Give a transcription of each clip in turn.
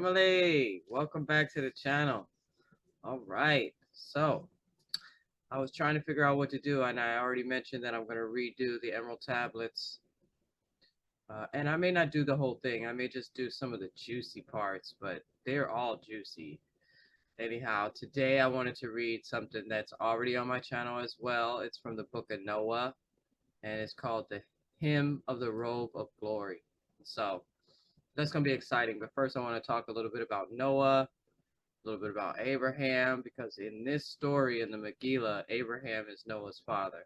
family, welcome back to the channel. All right, so I was trying to figure out what to do, and I already mentioned that I'm going to redo the Emerald Tablets, and I may not do the whole thing. I may just do some of the juicy parts, but they're all juicy. Anyhow, today I wanted to read something that's already on my channel as well. It's from the book of Noah, and it's called the Hymn of the Robe of Glory. So that's going to be exciting, but first I want to talk a little bit about Noah, a little bit about Abraham, because in this story in the Megillah, Abraham is Noah's father.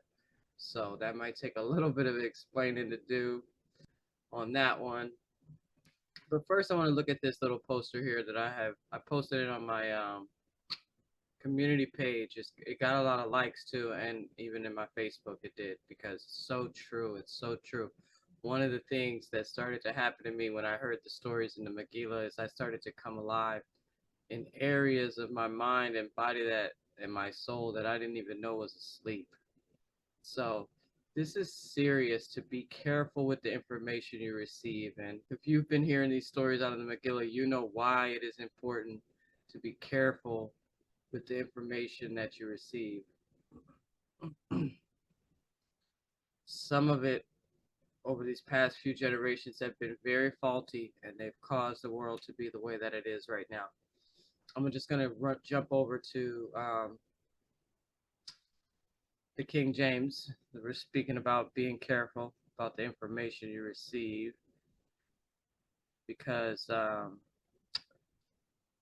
So that might take a little bit of explaining to do on that one. But first I want to look at this little poster here that I posted it on my community page. It got a lot of likes too, and even in my Facebook it did, because it's so true. It's so true. One of the things that started to happen to me when I heard the stories in the Megillah is I started to come alive in areas of my mind and body that and my soul that I didn't even know was asleep. So this is serious. To be careful with the information you receive. And if you've been hearing these stories out of the Megillah, you know why it is important to be careful with the information that you receive. Some of it over these past few generations have been very faulty, and they've caused the world to be the way that it is right now. I'm just going to jump over to the King James. We're speaking about being careful about the information you receive, because,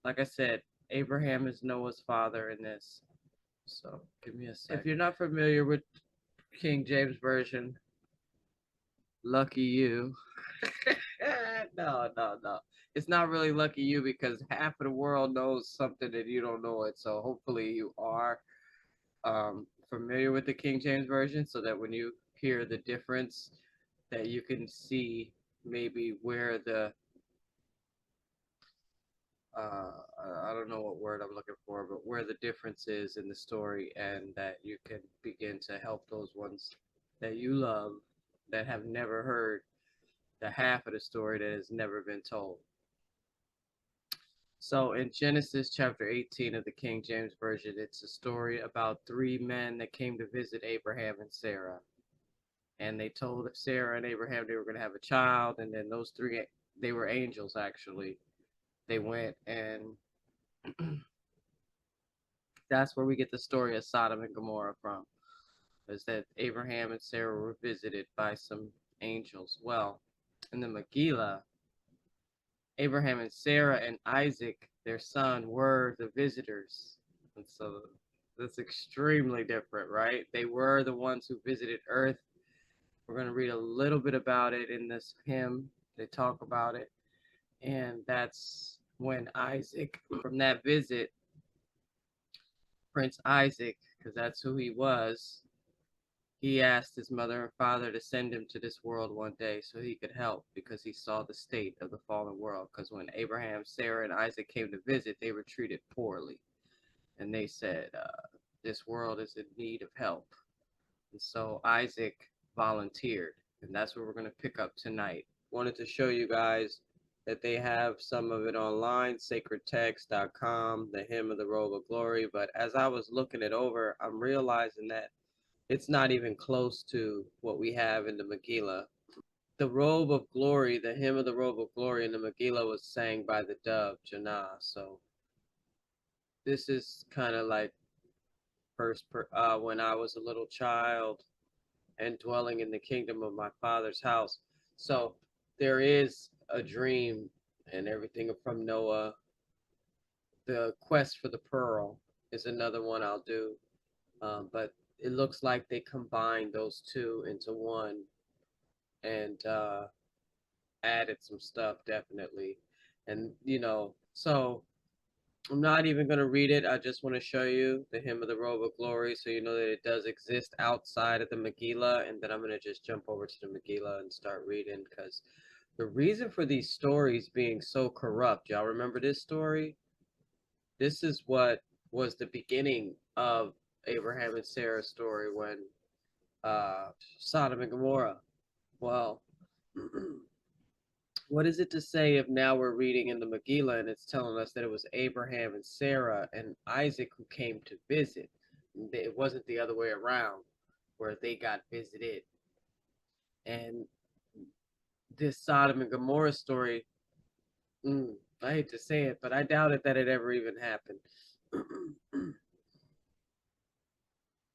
like I said, Abraham is Noah's father in this. So give me a second. If you're not familiar with King James Version, lucky you. No. It's not really lucky you, because half of the world knows something and you don't know it. So hopefully you are familiar with the King James Version, so that when you hear the difference, that you can see maybe where the I don't know what word I'm looking for, but where the difference is in the story, and that you can begin to help those ones that you love that have never heard the half of the story that has never been told. So in Genesis chapter 18 of the King James Version, it's a story about three men that came to visit Abraham and Sarah. And they told Sarah and Abraham they were going to have a child, and then those three, they were angels actually. They went, and that's where we get the story of Sodom and Gomorrah from, is that Abraham and Sarah were visited by some angels. Well, in the Megillah, Abraham and Sarah and Isaac, their son, were the visitors. And so that's extremely different, right? They were the ones who visited Earth. We're going to read a little bit about it in this hymn. They talk about it. And that's when Isaac, from that visit, Prince Isaac, because that's who he was, he asked his mother and father to send him to this world one day so he could help, because he saw the state of the fallen world. Because when Abraham, Sarah, and Isaac came to visit, they were treated poorly. And they said, this world is in need of help. And so Isaac volunteered. And that's what we're going to pick up tonight. Wanted to show you guys that they have some of it online, sacredtext.com, the Hymn of the Robe of Glory. But as I was looking it over, I'm realizing that it's not even close to what we have in the Megillah. The Robe of Glory, the Hymn of the Robe of Glory in the Megillah, was sang by the dove, Jahnah. So this is kind of like when I was a little child and dwelling in the kingdom of my father's house. So there is a dream and everything from Noah. The quest for the pearl is another one I'll do. But it looks like they combined those two into one, and added some stuff, definitely. And so I'm not even going to read it. I just want to show you the Hymn of the Robe of Glory, so you know that it does exist outside of the Megillah. And then I'm going to just jump over to the Megillah and start reading, because the reason for these stories being so corrupt, y'all remember this story? This is what was the beginning of Abraham and Sarah's story, when Sodom and Gomorrah. Well, What is it to say if now we're reading in the Megillah and it's telling us that it was Abraham and Sarah and Isaac who came to visit? It wasn't the other way around where they got visited. And this Sodom and Gomorrah story, I hate to say it, but I doubted that it ever even happened.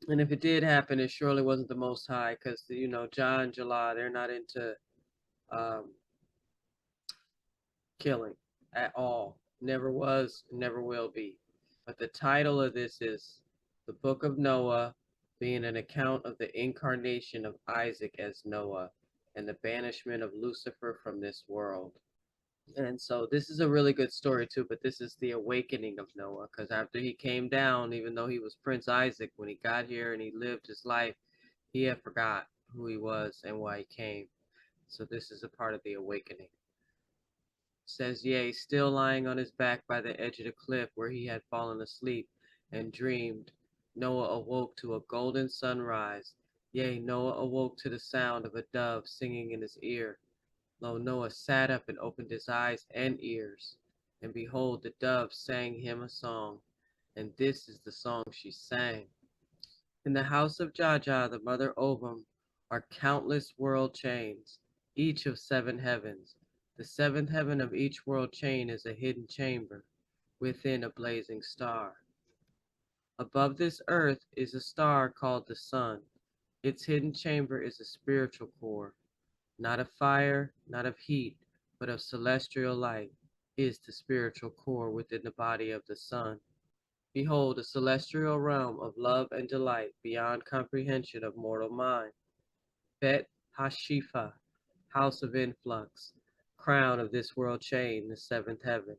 And if it did happen, it surely wasn't the Most High, because Jah and Jalah, they're not into killing at all. Never was, never will be. But the title of this is The Book of Noah, being an account of the incarnation of Isaac as Noah and the banishment of Lucifer from this world. And so this is a really good story too, but this is the awakening of Noah, because after he came down, even though he was Prince Isaac, when he got here and he lived his life, he had forgot who he was and why he came. So this is a part of the awakening. It says, yea, still lying on his back by the edge of the cliff where he had fallen asleep and dreamed, Noah awoke to a golden sunrise. Yea, Noah awoke to the sound of a dove singing in his ear. Lo, Noah sat up and opened his eyes and ears, and behold, the dove sang him a song, and this is the song she sang. In the house of Jahnah, the mother Ovum, are countless world chains, each of 7 heavens. The 7th heaven of each world chain is a hidden chamber, within a blazing star. Above this earth is a star called the sun. Its hidden chamber is a spiritual core, not of fire, not of heat, but of celestial light, is the spiritual core within the body of the sun. Behold, a celestial realm of love and delight beyond comprehension of mortal mind. Bet Hashifa, house of influx, crown of this world chain, the 7th heaven.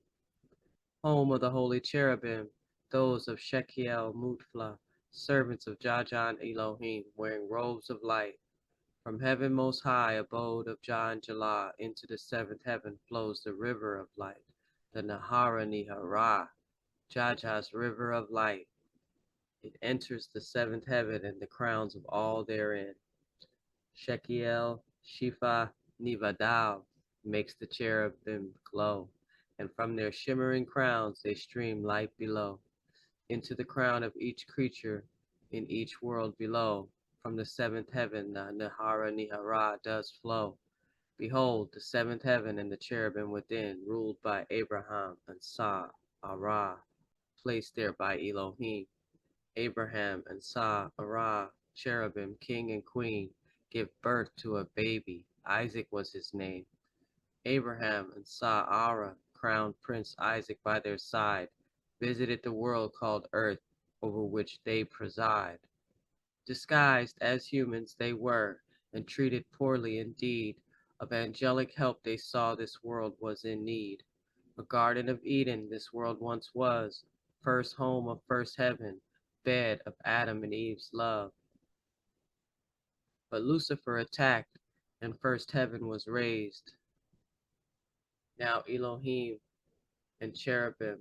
Home of the holy cherubim, those of Shekiel Mutfla, servants of Jajan Elohim, wearing robes of light. From heaven most high, abode of Jah and Jalah, into the 7th heaven flows the river of light, the Nahara Nihara, Jah's river of light. It enters the 7th heaven and the crowns of all therein. Shekiel Shifa Nivadal makes the cherubim glow, and from their shimmering crowns they stream light below, into the crown of each creature in each world below. From the 7th heaven the Nahara Nihara does flow. Behold, the 7th heaven and the cherubim within, ruled by Abraham and Sa-Ara, placed there by Elohim. Abraham and Sa-Ara, cherubim, king and queen, give birth to a baby. Isaac was his name. Abraham and Sa-Ara crowned Prince Isaac by their side, visited the world called Earth, over which they preside. Disguised as humans they were, and treated poorly indeed. Of angelic help they saw this world was in need. A garden of Eden this world once was, first home of first heaven, bed of Adam and Eve's love. But Lucifer attacked, and first heaven was raised. Now Elohim and cherubim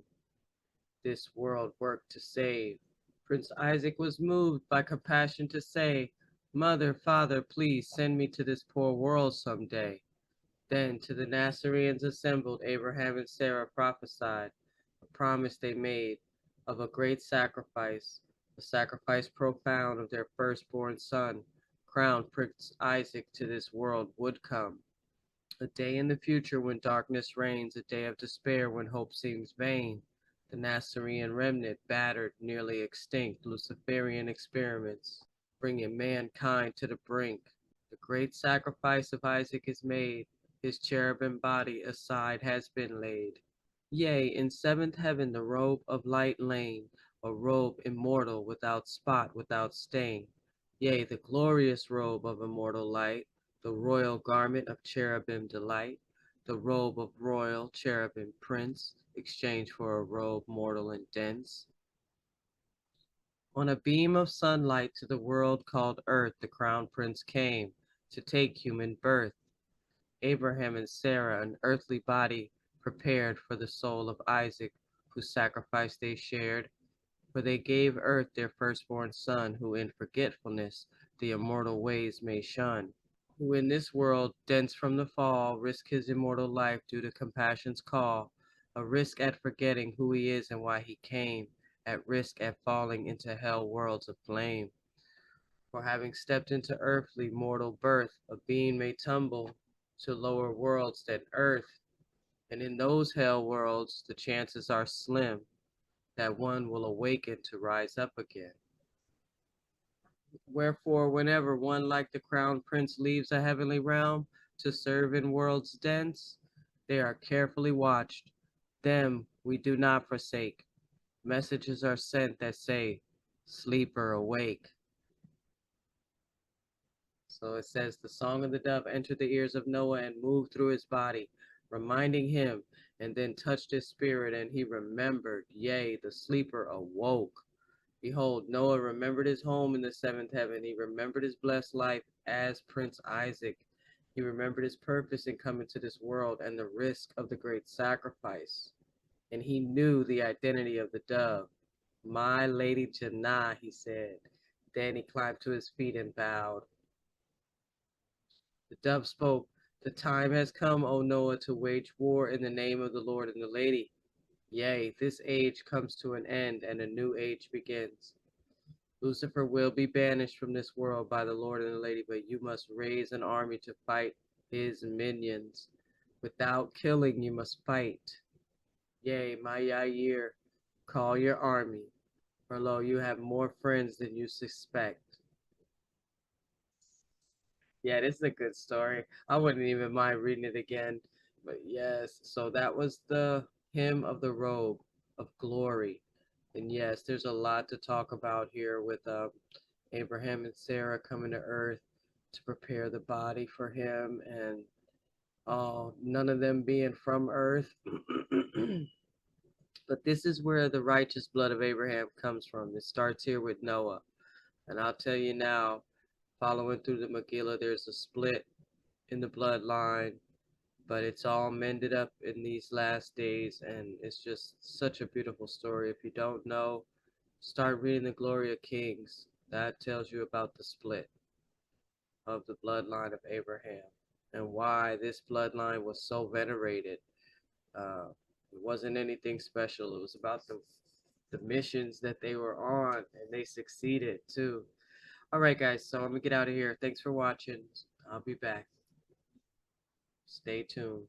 this world worked to save. Prince Isaac was moved by compassion to say, Mother, Father, please send me to this poor world someday. Then to the Nazarenes assembled, Abraham and Sarah prophesied, a promise they made of a great sacrifice, a sacrifice profound of their firstborn son, crowned Prince Isaac to this world would come. A day in the future when darkness reigns, a day of despair when hope seems vain. The Nazarene remnant, battered, nearly extinct, Luciferian experiments, bringing mankind to the brink. The great sacrifice of Isaac is made, his cherubim body aside has been laid. Yea, in 7th heaven the robe of light lain, a robe immortal, without spot, without stain. Yea, the glorious robe of immortal light, the royal garment of cherubim delight, the robe of royal cherubim prince, exchanged for a robe mortal and dense. On a beam of sunlight to the world called earth, the crown prince came to take human birth. Abraham and Sarah, an earthly body, prepared for the soul of Isaac, whose sacrifice they shared. For they gave earth their firstborn son, who in forgetfulness the immortal ways may shun. who in this world, dense from the fall, risk his immortal life due to compassion's call, a risk at forgetting who he is and why he came, at risk at falling into hell worlds of flame. For having stepped into earthly mortal birth, a being may tumble to lower worlds than earth, and in those hell worlds the chances are slim that one will awaken to rise up again. Wherefore, whenever one like the crown prince leaves a heavenly realm to serve in worlds dense, they are carefully watched. Them we do not forsake. Messages are sent that say, sleeper awake. So it says, the song of the dove entered the ears of Noah and moved through his body, reminding him, and then touched his spirit, and he remembered, yea, the sleeper awoke. Behold, Noah remembered his home in the seventh heaven. He remembered his blessed life as Prince Isaac. He remembered his purpose in coming to this world and the risk of the great sacrifice. And he knew the identity of the dove. My lady Jahnah, he said. Then he climbed to his feet and bowed. The dove spoke, the time has come, O Noah, to wage war in the name of the Lord and the lady. Yea, this age comes to an end and a new age begins. Lucifer will be banished from this world by the Lord and the lady, but you must raise an army to fight his minions. Without killing, you must fight. Yea, my Yair, call your army, for lo, you have more friends than you suspect. Yeah, this is a good story. I wouldn't even mind reading it again. But yes, so that was the hymn of the Robe of Glory. And yes, there's a lot to talk about here with Abraham and Sarah coming to earth to prepare the body for him, and none of them being from earth. But this is where the righteous blood of Abraham comes from. It starts here with Noah. And I'll tell you now, following through the Megillah, there's a split in the bloodline, but it's all mended up in these last days, and it's just such a beautiful story. If you don't know, start reading the Glory of Kings. That tells you about the split of the bloodline of Abraham and why this bloodline was so venerated. It wasn't anything special. It was about the missions that they were on, and they succeeded too. All right, guys, so I'm gonna get out of here. Thanks for watching. I'll be back. Stay tuned.